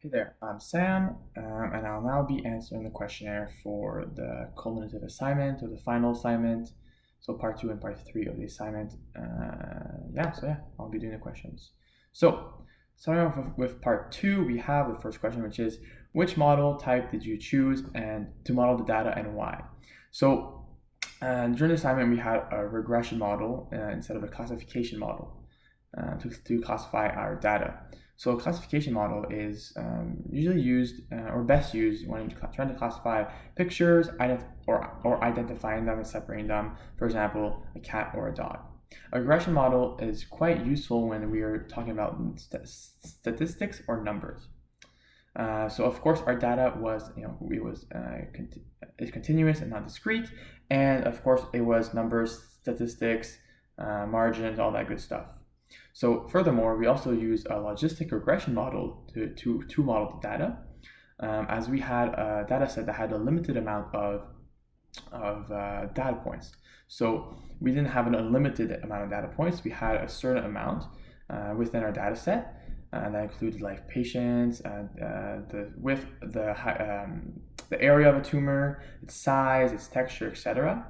Hey there, I'm Sam, and I'll now be answering the questionnaire for the cumulative assignment or the final assignment. So part two and part three of the assignment. I'll be doing the questions. So starting off with part two, we have the first question, which is which model type did you choose and to model the data and why? So during the assignment, we had a regression model instead of a classification model to classify our data. So a classification model is usually used or best used when trying to classify pictures or identifying them and separating them, for example, a cat or a dog. A regression model is quite useful when we are talking about statistics or numbers. So of course our data was, is continuous and not discrete, and of course it was numbers, statistics, margins, all that good stuff. So furthermore, we also use a logistic regression model to model the data, as we had a data set that had a limited amount of data points. So we didn't have an unlimited amount of data points. We had a certain amount within our data set. That included like patients, the width, the area of a tumor, its size, its texture, etc.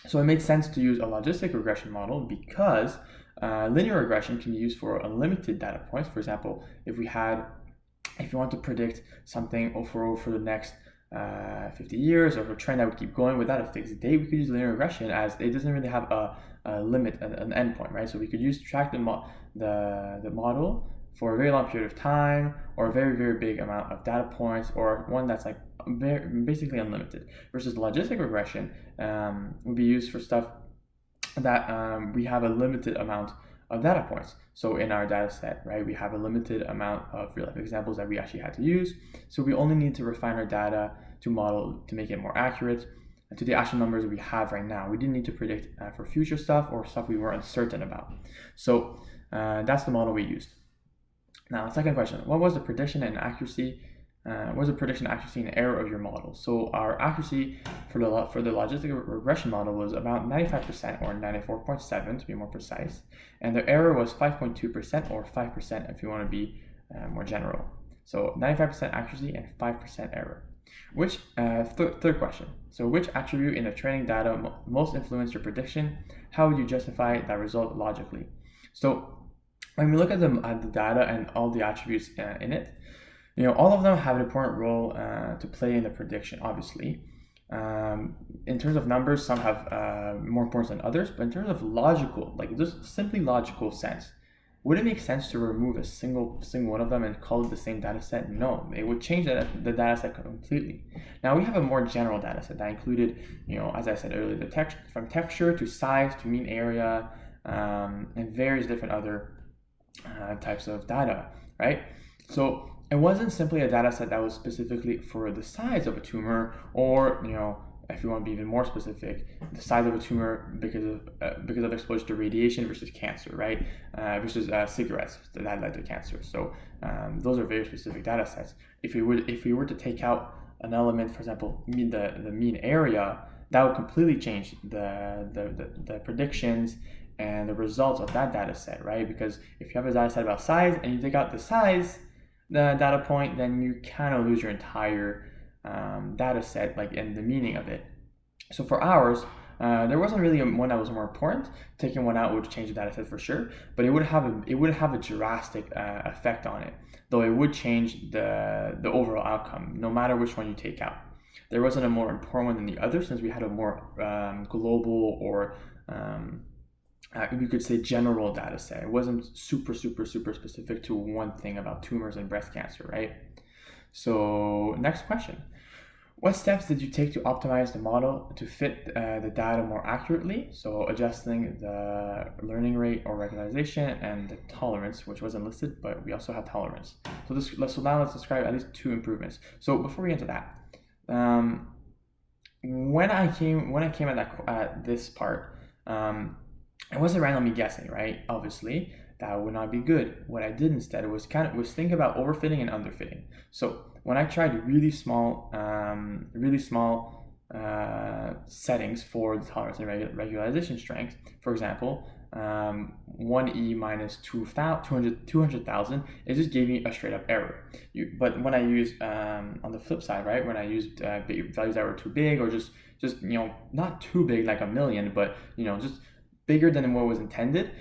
So it made sense to use a logistic regression model because linear regression can be used for unlimited data points. For example, if you want to predict something for the next 50 years or a trend that would keep going without a fixed date, we could use linear regression as it doesn't really have a limit, an endpoint, right? So we could track the model for a very long period of time or a very, very big amount of data points, or one that's like basically unlimited, versus logistic regression would be used for stuff that we have a limited amount of data points. So in our data set, right, we have a limited amount of real life examples that we actually had to use. So we only need to refine our data to model to make it more accurate to the actual numbers we have right now. We didn't need to predict for future stuff or stuff we were uncertain about. So that's the model we used. Now, second question, what was the prediction and accuracy? What was the prediction accuracy and error of your model? So our accuracy for the logistic regression model was about 95% or 94.7 to be more precise, and the error was 5.2% or 5% if you want to be more general. So 95% accuracy and 5% error. Which third question. So which attribute in the training data most influenced your prediction? How would you justify that result logically? So when we look at the data and all the attributes in it, all of them have an important role to play in the prediction, obviously. In terms of numbers, some have more importance than others, but in terms of logical, like just simply logical sense, would it make sense to remove a single one of them and call it the same data set? No, it would change the data set completely. Now we have a more general data set that included, as I said earlier, from texture to size to mean area, and various different other types of data, right? So it wasn't simply a data set that was specifically for the size of a tumor, or if you want to be even more specific, the size of a tumor because of exposure to radiation versus cancer, right? Versus cigarettes that led to cancer. So those are very specific data sets. If we were to take out an element, for example, the mean area, that would completely change the predictions and the results of that data set, right? Because if you have a data set about size and you take out the data point, then you kind of lose your entire data set, like, and the meaning of it. So for ours, there wasn't really one that was more important. Taking one out would change the data set for sure, but it would have a drastic effect on it, though it would change the overall outcome, no matter which one you take out. There wasn't a more important one than the other, since we had a more global or we could say general data set. It wasn't super specific to one thing about tumors and breast cancer, right? So next question. What steps did you take to optimize the model to fit the data more accurately? So adjusting the learning rate or regularization and the tolerance, which wasn't listed, but we also have tolerance. So now let's describe at least two improvements. So before we get into that, when I came at this part, it wasn't randomly guessing, right? Obviously, that would not be good. What I did instead was think about overfitting and underfitting. So when I tried really small settings for the tolerance and regularization strength, for example, 1e minus 200,000, it just gave me a straight up error. But when I use on the flip side, right, when I used values that were too big, or just not too big like a million, but just bigger than what was intended,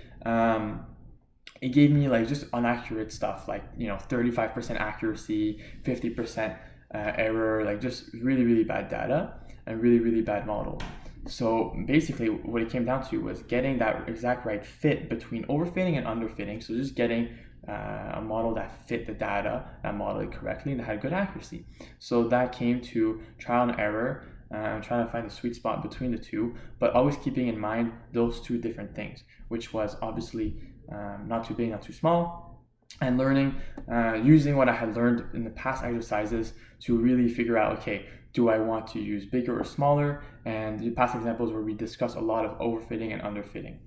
it gave me like just inaccurate stuff, like 35% accuracy, 50% error, like just really bad data and really bad model. So basically what it came down to was getting that exact right fit between overfitting and underfitting. So just getting a model that fit the data, that modeled it correctly, and that had good accuracy. So that came to trial and error. I'm trying to find the sweet spot between the two, but always keeping in mind those two different things, which was obviously not too big, not too small, and learning, using what I had learned in the past exercises to really figure out, okay, do I want to use bigger or smaller? And the past examples where we discuss a lot of overfitting and underfitting.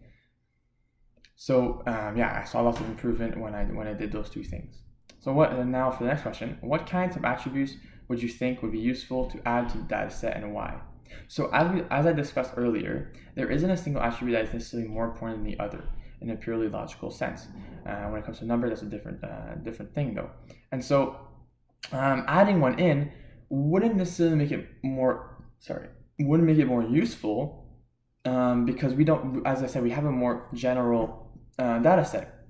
So I saw lots of improvement when I did those two things. So now for the next question, what kinds of attributes would you think would be useful to add to the data set and why? So as I discussed earlier, there isn't a single attribute that is necessarily more important than the other in a purely logical sense. When it comes to number, that's a different thing though. And so adding one in wouldn't necessarily make it more useful, because we don't, as I said, we have a more general data set.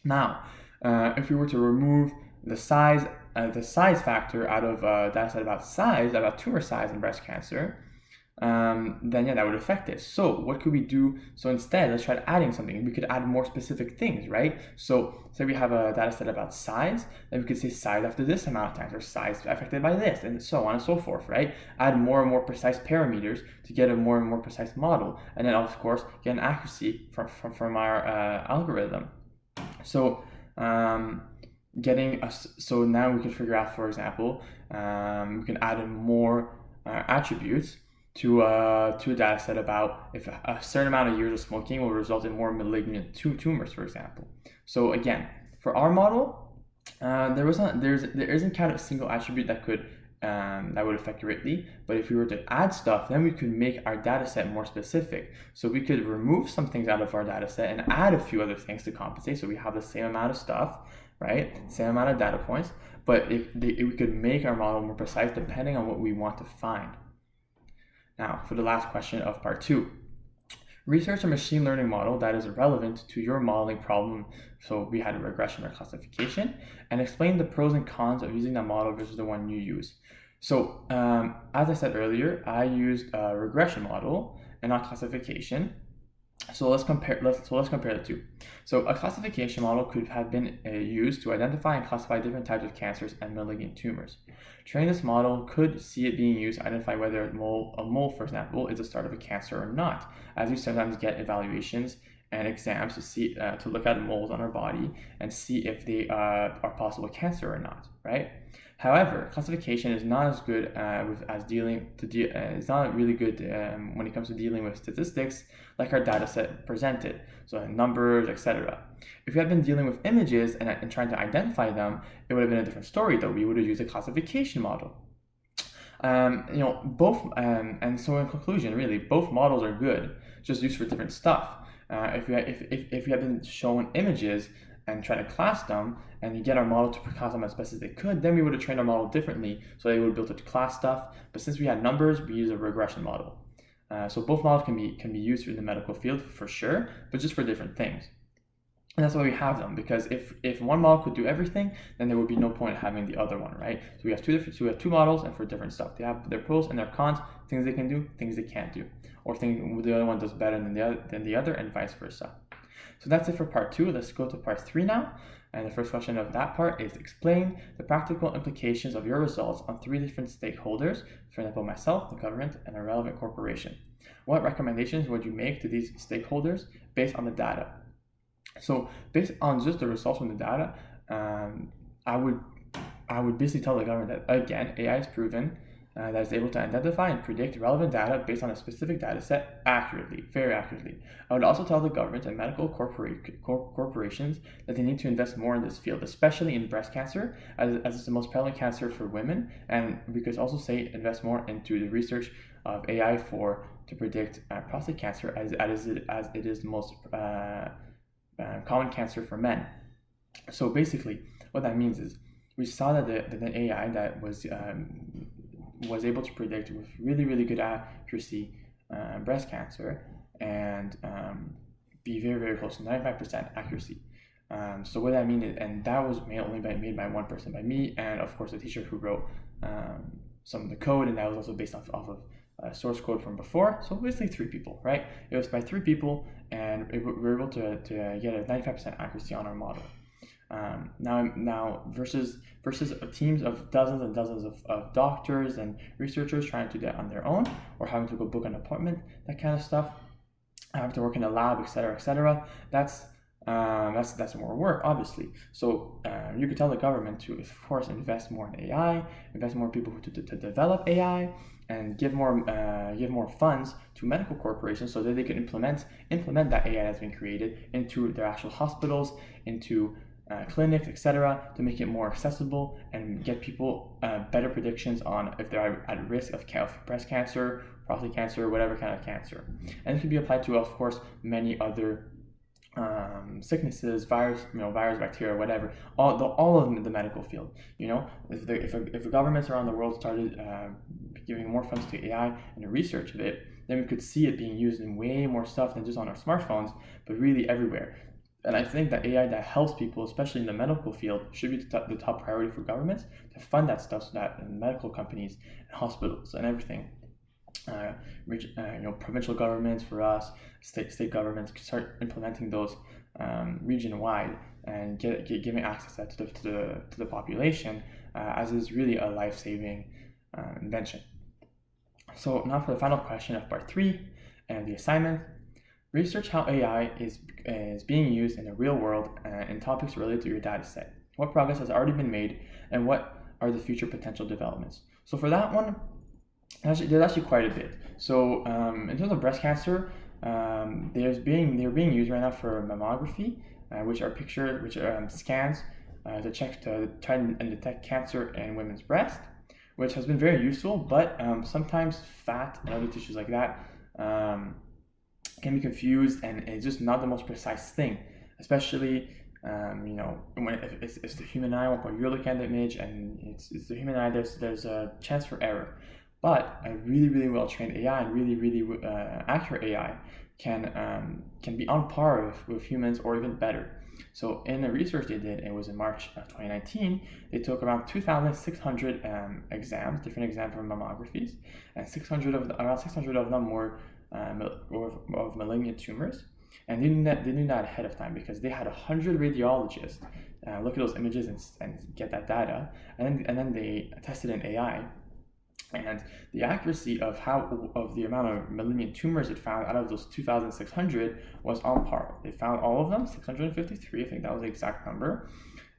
Now, if we were to remove the size factor out of a data set about tumor size in breast cancer, then that would affect it. So what could we do? So instead, let's try adding something. We could add more specific things, right? So say we have a data set about size, then we could say size after this amount of times, or size affected by this, and so on and so forth, right? Add more and more precise parameters to get a more and more precise model, and then of course get an accuracy from our algorithm. So so now we can figure out, for example, we can add in more attributes to a data set about if a certain amount of years of smoking will result in more malignant tumors, for example. So again, for our model, there isn't kind of a single attribute that would affect greatly. But if we were to add stuff, then we could make our data set more specific. So we could remove some things out of our data set and add a few other things to compensate, so we have the same amount of stuff, right? Same amount of data points, but we could make our model more precise depending on what we want to find. Now, for the last question of part 2, research a machine learning model that is relevant to your modeling problem. So we had a regression or classification, and explain the pros and cons of using that model versus the one you use. So as I said earlier, I used a regression model and not classification. So let's compare the two. So a classification model could have been used to identify and classify different types of cancers and malignant tumors. Training this model could see it being used to identify whether a mole, for example, is the start of a cancer or not, as we sometimes get evaluations and exams to look at moles on our body and see if they are possible cancer or not, right? However, classification is not as good it's not really good when it comes to dealing with statistics like our data set presented, so numbers, etc. If we had been dealing with images and trying to identify them, it would have been a different story though. We would have used a classification model. Both, and so in conclusion, really, both models are good, just used for different stuff. If we had been shown images and try to class them, and you get our model to class them as best as they could, then we would have trained our model differently, so they would have built it to class stuff. But since we had numbers, we use a regression model. So both models can be used in the medical field for sure, but just for different things. And that's why we have them, because if one model could do everything, then there would be no point in having the other one, right? So we have two models, and for different stuff, they have their pros and their cons, things they can do, things they can't do, or things the other one does better than the other, and vice versa. So that's it for part 2. Let's go to part 3 now. And the first question of that part is, explain the practical implications of your results on 3 different stakeholders, for example, myself, the government, and a relevant corporation. What recommendations would you make to these stakeholders based on the data? So based on just the results from the data, I would basically tell the government that, again, AI is proven that is able to identify and predict relevant data based on a specific data set accurately, very accurately. I would also tell the government and medical corporations that they need to invest more in this field, especially in breast cancer, as it's the most prevalent cancer for women. And we could also say invest more into the research of AI for to predict prostate cancer as it is the most common cancer for men. So basically, what that means is we saw that the AI that was able to predict with really good accuracy breast cancer and be very close to 95% accuracy. So what that means is, and that was only made by one person, by me, and of course the teacher who wrote some of the code, and that was also based off of source code from before. So basically 3 people, right? It was by 3 people, and we were able to get a 95% accuracy on our model. Now versus teams of dozens and dozens of doctors and researchers trying to do that on their own, or having to go book an appointment, that kind of stuff, having to work in a lab, etc. That's more work, obviously. So you could tell the government to, of course, invest more in AI, invest more people to develop AI, and give more funds to medical corporations so that they can implement that AI that's been created into their actual hospitals, into clinics, etc., to make it more accessible and get people better predictions on if they're at risk of breast cancer, prostate cancer, whatever kind of cancer. And it can be applied to, of course, many other sicknesses, virus, bacteria, whatever, all of the medical field. If the governments around the world started giving more funds to AI and the research of it, then we could see it being used in way more stuff than just on our smartphones, but really everywhere. And I think that AI that helps people, especially in the medical field, should be the top priority for governments to fund that stuff, so that medical companies and hospitals and everything, provincial governments for us, state governments can start implementing those region-wide and giving access to the population, as is really a life-saving invention. So now for the final question of part 3 and the assignment. Research how AI is being used in the real world in topics related to your data set. What progress has already been made, and what are the future potential developments? So for that one, there's actually quite a bit. So in terms of breast cancer, they're being used right now for mammography, which are scans to try and detect cancer in women's breast, which has been very useful. But sometimes fat and other tissues like that can be confused, and it's just not the most precise thing, especially when it's the human eye. When you're looking at the image and it's the human eye, there's a chance for error. But a really well trained AI and really accurate AI can be on par with humans, or even better. So in the research they did, it was in March of 2019, they took around 2,600 different exams from mammographies, and around 600 of them were of malignant tumors. And they knew that ahead of time, because they had 100 radiologists look at those images and get that data, and then they tested in AI. And the accuracy of the amount of malignant tumors it found out of those 2,600 was on par. They found all of them, 653, I think that was the exact number.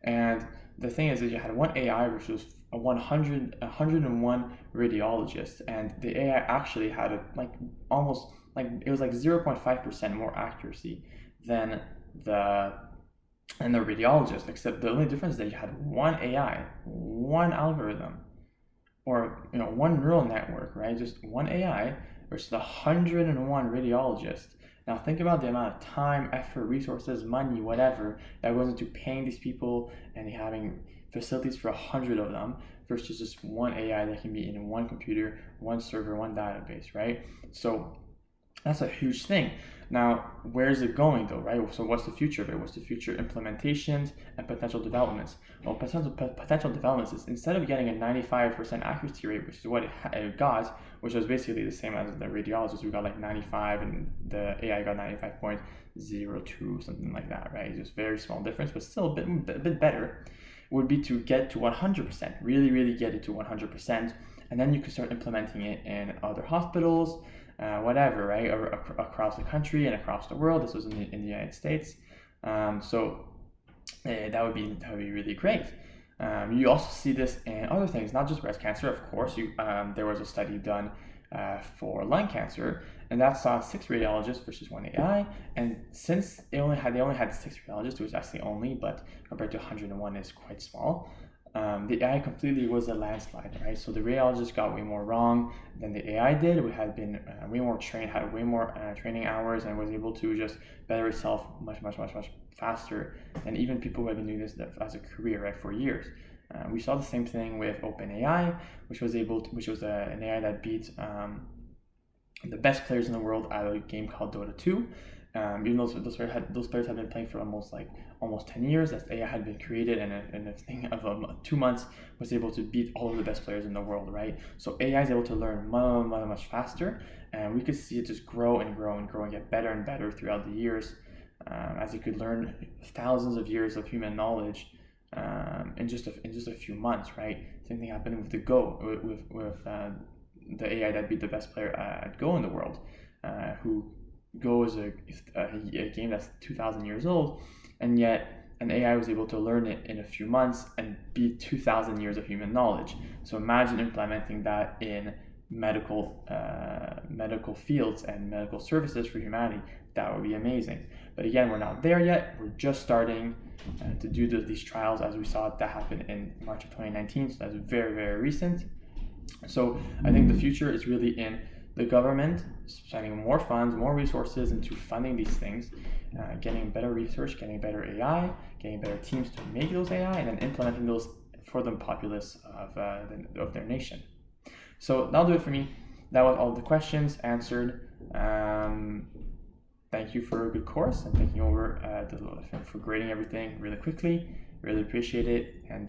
And the thing is that you had one AI, which was 101 radiologists, and the AI actually had it was 0.5% more accuracy than the radiologist, except the only difference is that you had one AI, one algorithm, or one neural network, right? Just one AI versus 101 radiologists. Now think about the amount of time, effort, resources, money, whatever that goes into paying these people and having facilities for 100 of them, versus just one AI that can be in one computer, one server, one database, right? So that's a huge thing. Now, where's it going though, right? So what's the future of it? What's the future implementations and potential developments? Well, potential developments is, instead of getting a 95% accuracy rate, which is what it got, which was basically the same as the radiologists, who got like 95, and the AI got 95.02, something like that, right? It's just very small difference, but still a bit better, would be to get to 100%, really get it to 100%, and then you could start implementing it in other hospitals, whatever, right, across the country and across the world. This was in the United States, so that would be really great. You also see this in other things, not just breast cancer. Of course, there was a study done for lung cancer, and that saw 6 radiologists versus 1 AI. And since they only had 6 radiologists, it was actually only, but compared to 101 is quite small. the AI completely was a landslide, right? So the radiologist got way more wrong than the AI did. We had been way more trained, had way more training hours, and was able to just better itself much, much, much, much faster than even people who have been doing this as a career, right, for years. We saw the same thing with OpenAI, which was an AI that beat the best players in the world at a game called Dota 2. Even though those players had been playing for almost 10 years, as AI had been created, and a thing of 2 months was able to beat all of the best players in the world, right? So AI is able to learn much, much, much faster, and we could see it just grow and grow and grow and get better and better throughout the years, as it could learn thousands of years of human knowledge in just a few months, right? Same thing happened with the Go, with the AI that beat the best player at Go in the world, who Go is a game that's 2,000 years old, and yet an AI was able to learn it in a few months and beat 2,000 years of human knowledge. So imagine implementing that in medical fields and medical services for humanity. That would be amazing. But again, we're not there yet. We're just starting to do these trials, as we saw that happen in March of 2019. So that's very, very recent. So I think the future is really in the government spending more funds, more resources into funding these things, getting better research, getting better AI, getting better teams to make those AI, and then implementing those for the populace of their nation. So that'll do it for me. That was all the questions answered. Thank you for a good course, and thank you for grading everything really quickly. Really appreciate it, and